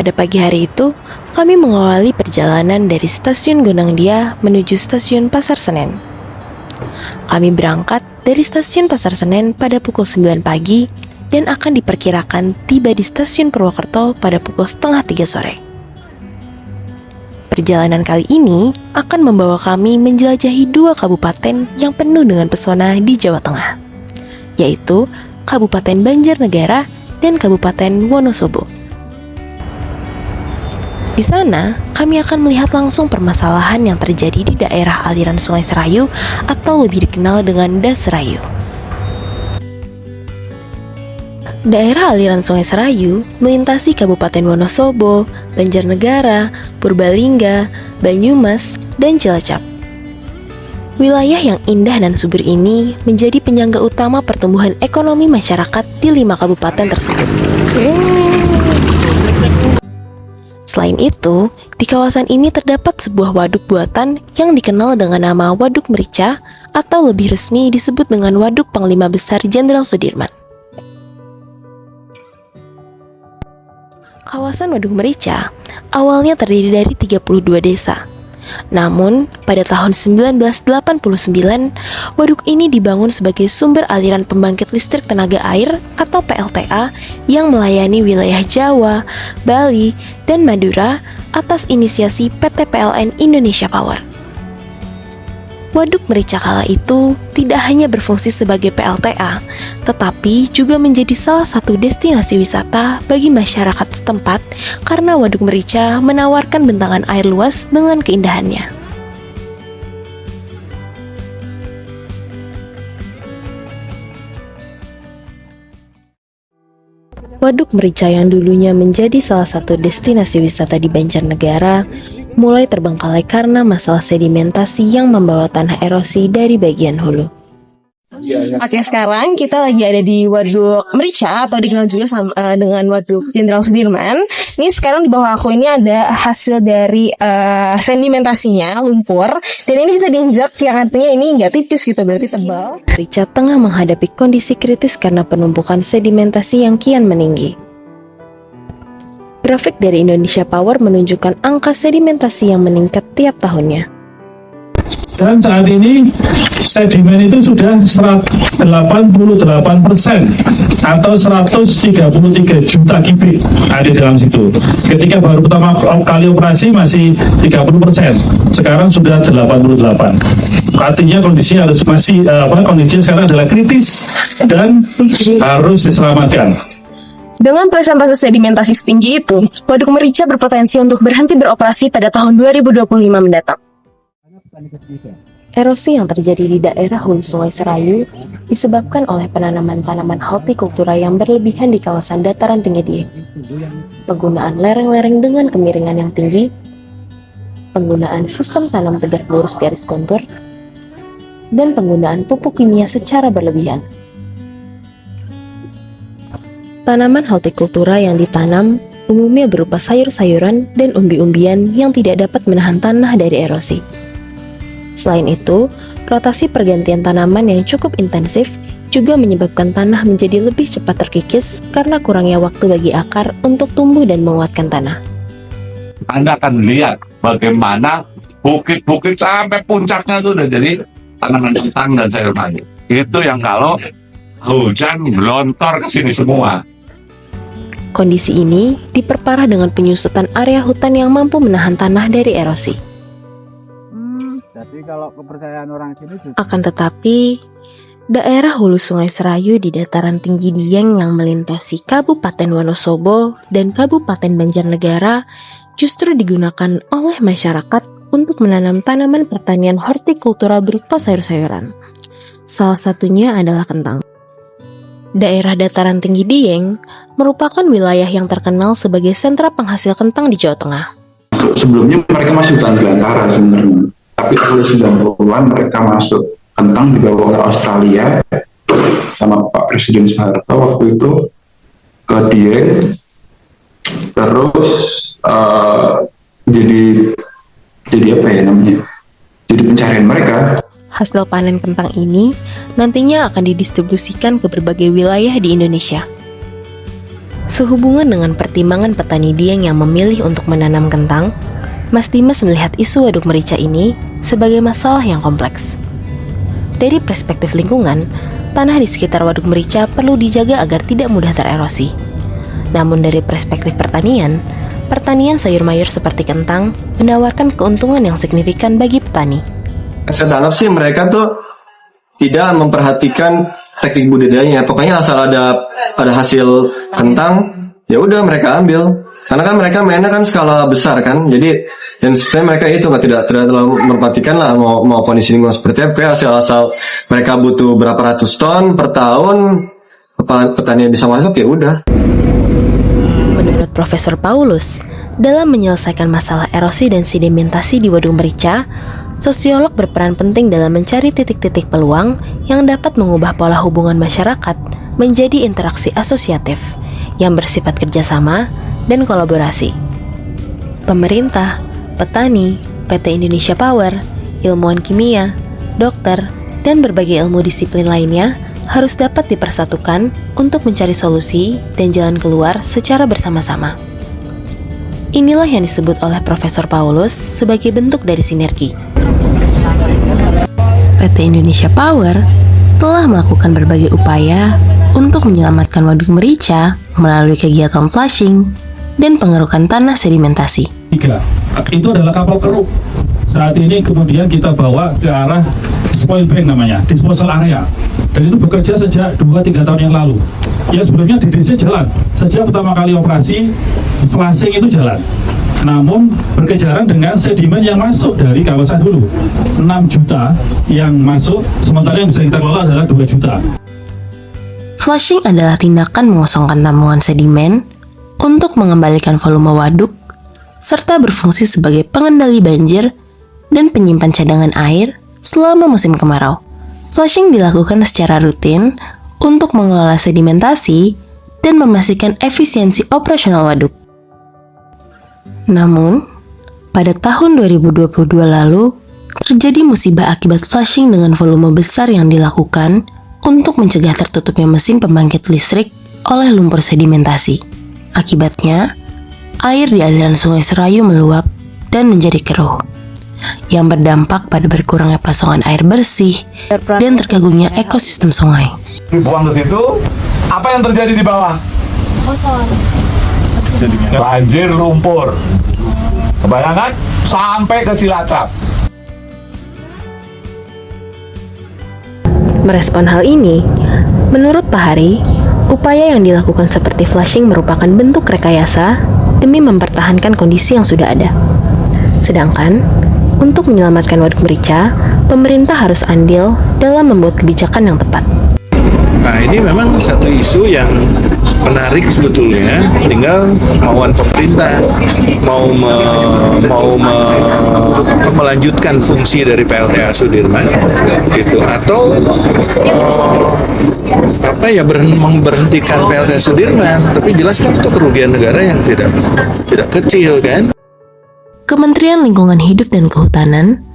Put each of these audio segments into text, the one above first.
Pada pagi hari itu, kami mengawali perjalanan dari stasiun Gondangdia menuju stasiun Pasar Senen. Kami berangkat dari stasiun Pasar Senen pada pukul 9 pagi dan akan diperkirakan tiba di stasiun Purwokerto pada pukul setengah 3 sore. Perjalanan kali ini akan membawa kami menjelajahi dua kabupaten yang penuh dengan pesona di Jawa Tengah, yaitu Kabupaten Banjarnegara dan Kabupaten Wonosobo. Di sana, kami akan melihat langsung permasalahan yang terjadi di daerah aliran Sungai Serayu atau lebih dikenal dengan Das Serayu. Daerah aliran Sungai Serayu melintasi Kabupaten Wonosobo, Banjarnegara, Purbalingga, Banyumas, dan Cilacap. Wilayah yang indah dan subur ini menjadi penyangga utama pertumbuhan ekonomi masyarakat di 5 kabupaten tersebut. Selain itu, di kawasan ini terdapat sebuah waduk buatan yang dikenal dengan nama Waduk Merica atau lebih resmi disebut dengan Waduk Panglima Besar Jenderal Sudirman. Kawasan Waduk Merica awalnya terdiri dari 32 desa. Namun, pada tahun 1989, waduk ini dibangun sebagai sumber aliran pembangkit listrik tenaga air atau PLTA yang melayani wilayah Jawa, Bali, dan Madura atas inisiasi PT PLN Indonesia Power. Waduk Merica kala itu tidak hanya berfungsi sebagai PLTA, tetapi juga menjadi salah satu destinasi wisata bagi masyarakat setempat karena Waduk Merica menawarkan bentangan air luas dengan keindahannya. Waduk Merica yang dulunya menjadi salah satu destinasi wisata di Banjarnegara mulai terbengkalai karena masalah sedimentasi yang membawa tanah erosi dari bagian hulu. Oke, sekarang kita lagi ada di Waduk Merica atau dikenal juga dengan Waduk Jenderal Sudirman. Ini sekarang di bawah aku ini ada hasil dari sedimentasinya, lumpur. Dan ini bisa diinjak, yang artinya ini nggak tipis gitu, berarti tebal. Merica tengah menghadapi kondisi kritis karena penumpukan sedimentasi yang kian meninggi. Grafik dari Indonesia Power menunjukkan angka sedimentasi yang meningkat tiap tahunnya. Dan saat ini sedimen itu sudah 88% atau 133 juta kubik ada di dalam situ. Ketika baru pertama kali operasi masih 30%, sekarang sudah 88. Artinya kondisi kondisinya sekarang adalah kritis dan harus diselamatkan. Dengan presentasi sedimentasi setinggi itu, Waduk Merica berpotensi untuk berhenti beroperasi pada tahun 2025 mendatang. Erosi yang terjadi di daerah hulu Sungai Serayu disebabkan oleh penanaman tanaman hortikultura yang berlebihan di kawasan dataran tinggi Dieng. Penggunaan lereng-lereng dengan kemiringan yang tinggi, penggunaan sistem tanam tegak lurus garis kontur, dan penggunaan pupuk kimia secara berlebihan. Tanaman hortikultura yang ditanam umumnya berupa sayur-sayuran dan umbi-umbian yang tidak dapat menahan tanah dari erosi. Selain itu, rotasi pergantian tanaman yang cukup intensif juga menyebabkan tanah menjadi lebih cepat terkikis karena kurangnya waktu bagi akar untuk tumbuh dan menguatkan tanah. Anda akan lihat bagaimana bukit-bukit sampai puncaknya itu udah jadi tanaman kentang dan sayur mayur. Itu yang kalau hujan melontor ke sini semua. Kondisi ini diperparah dengan penyusutan area hutan yang mampu menahan tanah dari erosi. Jadi kalau kepercayaan orang sini Akan tetapi, daerah hulu Sungai Serayu di dataran tinggi Dieng yang melintasi Kabupaten Wonosobo dan Kabupaten Banjarnegara justru digunakan oleh masyarakat untuk menanam tanaman pertanian hortikultura berupa sayur-sayuran. Salah satunya adalah kentang. Daerah dataran tinggi Dieng merupakan wilayah yang terkenal sebagai sentra penghasil kentang di Jawa Tengah. Sebelumnya mereka masih hutan belantara sebenarnya, tapi tahun 90-an mereka masuk kentang dibawa ke Australia sama Pak Presiden Soeharto waktu itu ke Dieng, terus jadi apa ya namanya? Jadi pencarian mereka. Hasil panen kentang ini nantinya akan didistribusikan ke berbagai wilayah di Indonesia. Sehubungan dengan pertimbangan petani Dieng yang memilih untuk menanam kentang, Mas Dimas melihat isu waduk merica ini sebagai masalah yang kompleks. Dari perspektif lingkungan, tanah di sekitar waduk merica perlu dijaga agar tidak mudah tererosi. Namun dari perspektif pertanian sayur mayur seperti kentang menawarkan keuntungan yang signifikan bagi petani. Saya tangkap sih mereka tuh tidak memperhatikan teknik budidayanya. Pokoknya asal ada hasil kentang, ya udah mereka ambil. Karena kan mereka mainnya kan skala besar kan. Jadi dan sebenarnya mereka itu tidak terlalu memperhatikan lah mau kondisi lingkungan seperti apa. Kayak asal mereka butuh berapa ratus ton per tahun, petani yang bisa masuk ya udah. Menurut Profesor Paulus, dalam menyelesaikan masalah erosi dan sedimentasi di waduk merica, sosiolog berperan penting dalam mencari titik-titik peluang yang dapat mengubah pola hubungan masyarakat menjadi interaksi asosiatif yang bersifat kerjasama dan kolaborasi. Pemerintah, petani, PT Indonesia Power, ilmuwan kimia, dokter, dan berbagai ilmu disiplin lainnya harus dapat dipersatukan untuk mencari solusi dan jalan keluar secara bersama-sama. Inilah yang disebut oleh Profesor Paulus sebagai bentuk dari sinergi. PT Indonesia Power telah melakukan berbagai upaya untuk menyelamatkan waduk merica melalui kegiatan flushing dan pengerukan tanah sedimentasi. 3. Itu adalah kapal keruk. Saat ini kemudian kita bawa ke arah spoil bank namanya, disposal area. Dan itu bekerja sejak 2-3 tahun yang lalu. Ya sebelumnya DDC jalan. Sejak pertama kali operasi, flushing itu jalan. Namun berkejaran dengan sedimen yang masuk dari kawasan hulu. 6 juta yang masuk, sementara yang bisa kita kelola adalah 2 juta. Flushing adalah tindakan mengosongkan tampungan sedimen untuk mengembalikan volume waduk, serta berfungsi sebagai pengendali banjir dan penyimpan cadangan air selama musim kemarau. Flushing dilakukan secara rutin untuk mengelola sedimentasi dan memastikan efisiensi operasional waduk. Namun, pada tahun 2022 lalu, terjadi musibah akibat flushing dengan volume besar yang dilakukan untuk mencegah tertutupnya mesin pembangkit listrik oleh lumpur sedimentasi. Akibatnya, air di aliran Sungai Serayu meluap dan menjadi keruh, yang berdampak pada berkurangnya pasokan air bersih dan terganggunya ekosistem sungai. Dibuang ke situ, apa yang terjadi di bawah? Banjir lumpur. Kebayangkan sampai ke Cilacap. Merespon hal ini, menurut Pak Hari, upaya yang dilakukan seperti flushing merupakan bentuk rekayasa demi mempertahankan kondisi yang sudah ada. Sedangkan, untuk menyelamatkan waduk merica, pemerintah harus andil dalam membuat kebijakan yang tepat. Nah, ini memang satu isu yang menarik sebetulnya, tinggal kemauan pemerintah mau melanjutkan fungsi dari PLTA Sudirman gitu, atau memberhentikan PLTA Sudirman. Tapi jelas kan itu kerugian negara yang tidak kecil kan. Kementerian Lingkungan Hidup dan Kehutanan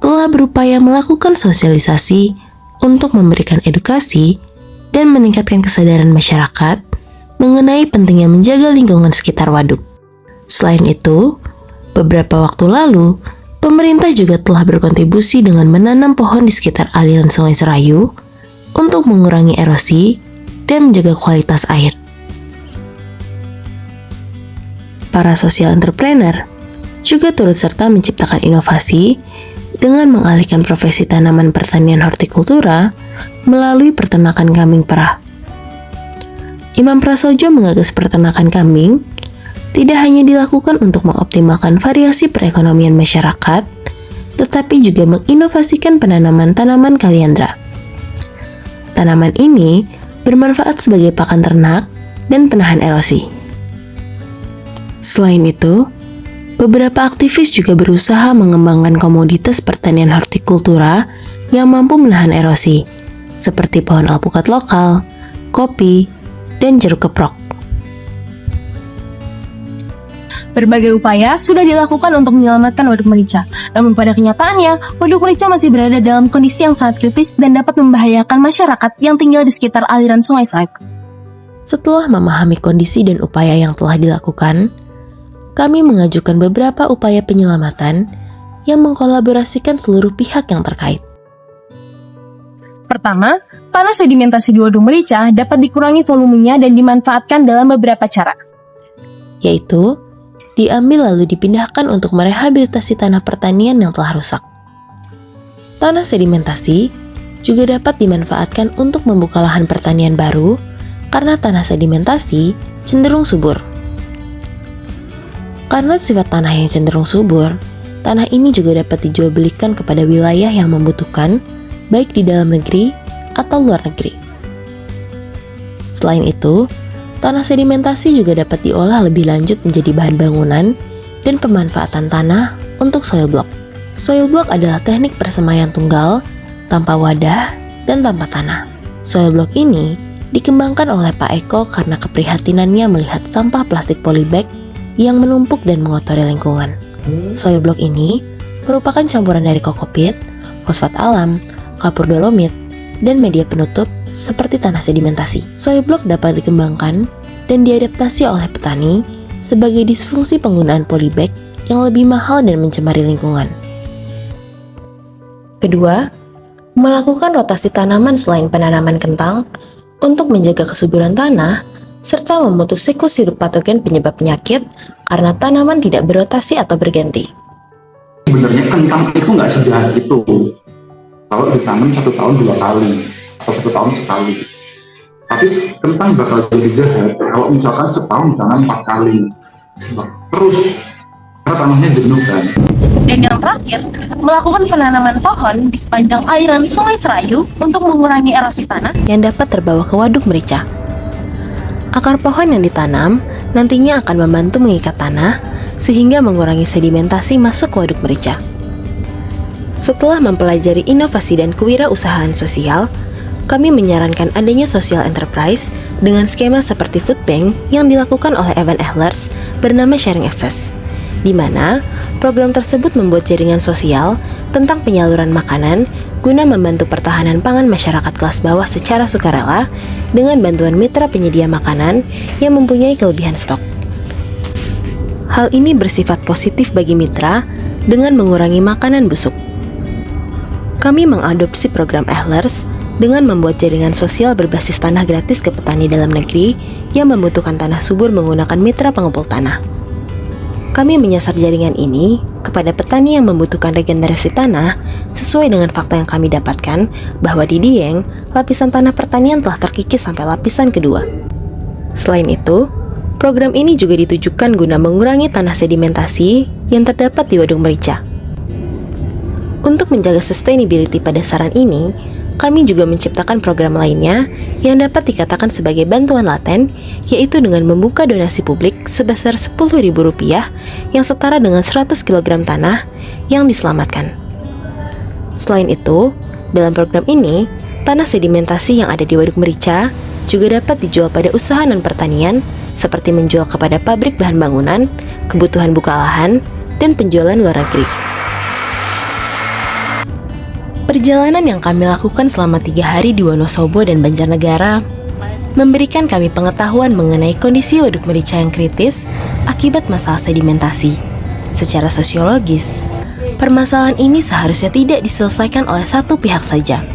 telah berupaya melakukan sosialisasi untuk memberikan edukasi dan meningkatkan kesadaran masyarakat mengenai pentingnya menjaga lingkungan sekitar waduk. Selain itu, beberapa waktu lalu, pemerintah juga telah berkontribusi dengan menanam pohon di sekitar aliran Sungai Serayu untuk mengurangi erosi dan menjaga kualitas air. Para social entrepreneur juga turut serta menciptakan inovasi dengan mengalihkan profesi tanaman pertanian hortikultura melalui peternakan kambing perah. Imam Prasojo menggagas peternakan kambing tidak hanya dilakukan untuk mengoptimalkan variasi perekonomian masyarakat, tetapi juga menginovasikan penanaman tanaman kaliandra. Tanaman ini bermanfaat sebagai pakan ternak dan penahan erosi. Selain itu, beberapa aktivis juga berusaha mengembangkan komoditas pertanian hortikultura yang mampu menahan erosi, seperti pohon alpukat lokal, kopi, dan jeruk keprok. Berbagai upaya sudah dilakukan untuk menyelamatkan waduk merica. Namun pada kenyataannya, waduk merica masih berada dalam kondisi yang sangat kritis dan dapat membahayakan masyarakat yang tinggal di sekitar aliran Sungai Serayu. Setelah memahami kondisi dan upaya yang telah dilakukan, kami mengajukan beberapa upaya penyelamatan yang mengkolaborasikan seluruh pihak yang terkait. Pertama, tanah sedimentasi di Waduk Merica dapat dikurangi volumenya dan dimanfaatkan dalam beberapa cara. Yaitu, diambil lalu dipindahkan untuk merehabilitasi tanah pertanian yang telah rusak. Tanah sedimentasi juga dapat dimanfaatkan untuk membuka lahan pertanian baru karena tanah sedimentasi cenderung subur. Karena sifat tanah yang cenderung subur, tanah ini juga dapat dijual belikan kepada wilayah yang membutuhkan, baik di dalam negeri atau luar negeri. Selain itu, tanah sedimentasi juga dapat diolah lebih lanjut menjadi bahan bangunan dan pemanfaatan tanah untuk soil block. Soil block adalah teknik persemaian tunggal tanpa wadah dan tanpa tanah. Soil block ini dikembangkan oleh Pak Eko karena keprihatinannya melihat sampah plastik polybag yang menumpuk dan mengotori lingkungan. Soil block ini merupakan campuran dari kokopit, fosfat alam, kapur dolomit, dan media penutup seperti tanah sedimentasi. Soil block dapat dikembangkan dan diadaptasi oleh petani sebagai disfungsi penggunaan polybag yang lebih mahal dan mencemari lingkungan. Kedua, melakukan rotasi tanaman selain penanaman kentang untuk menjaga kesuburan tanah serta memutus siklus hidup patogen penyebab penyakit karena tanaman tidak berotasi atau berganti. Sebenarnya kentang itu nggak sejahat itu. Kalau ditanam 1 tahun 2 kali atau 1 tahun sekali. Tapi kentang bakal jadi jahat kalau misalkan setahun ditanam 4 kali. Terus, karena tanahnya jenuh kan. Dan yang terakhir, melakukan penanaman pohon di sepanjang aliran Sungai Serayu untuk mengurangi erosi tanah yang dapat terbawa ke Waduk Merica. Akar pohon yang ditanam nantinya akan membantu mengikat tanah sehingga mengurangi sedimentasi masuk ke Waduk Merica. Setelah mempelajari inovasi dan kewirausahaan sosial, kami menyarankan adanya social enterprise dengan skema seperti food bank yang dilakukan oleh Evan Ehlers bernama Sharing Access, di mana program tersebut membuat jaringan sosial tentang penyaluran makanan guna membantu pertahanan pangan masyarakat kelas bawah secara sukarela dengan bantuan mitra penyedia makanan yang mempunyai kelebihan stok. Hal ini bersifat positif bagi mitra dengan mengurangi makanan busuk. Kami mengadopsi program Ehlers dengan membuat jaringan sosial berbasis tanah gratis ke petani dalam negeri yang membutuhkan tanah subur menggunakan mitra pengumpul tanah. Kami menyasar jaringan ini kepada petani yang membutuhkan regenerasi tanah sesuai dengan fakta yang kami dapatkan bahwa di Dieng, lapisan tanah pertanian telah terkikis sampai lapisan kedua. Selain itu, program ini juga ditujukan guna mengurangi tanah sedimentasi yang terdapat di Waduk Merica. Untuk menjaga sustainability pada saran ini, kami juga menciptakan program lainnya yang dapat dikatakan sebagai bantuan laten, yaitu dengan membuka donasi publik sebesar Rp10.000 yang setara dengan 100 kg tanah yang diselamatkan. Selain itu, dalam program ini, tanah sedimentasi yang ada di Waduk Merica juga dapat dijual pada usaha non-pertanian seperti menjual kepada pabrik bahan bangunan, kebutuhan buka lahan, dan penjualan luar negeri. Perjalanan yang kami lakukan selama 3 hari di Wonosobo dan Banjarnegara memberikan kami pengetahuan mengenai kondisi Waduk Merica yang kritis akibat masalah sedimentasi. Secara sosiologis, permasalahan ini seharusnya tidak diselesaikan oleh satu pihak saja,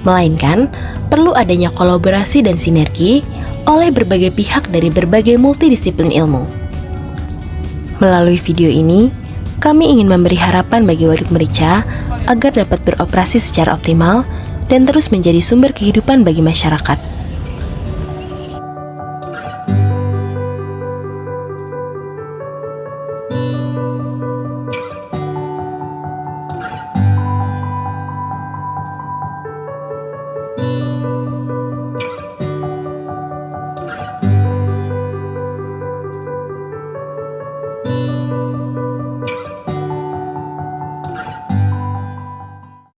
melainkan perlu adanya kolaborasi dan sinergi oleh berbagai pihak dari berbagai multidisiplin ilmu. Melalui video ini, kami ingin memberi harapan bagi Waduk Merica agar dapat beroperasi secara optimal dan terus menjadi sumber kehidupan bagi masyarakat.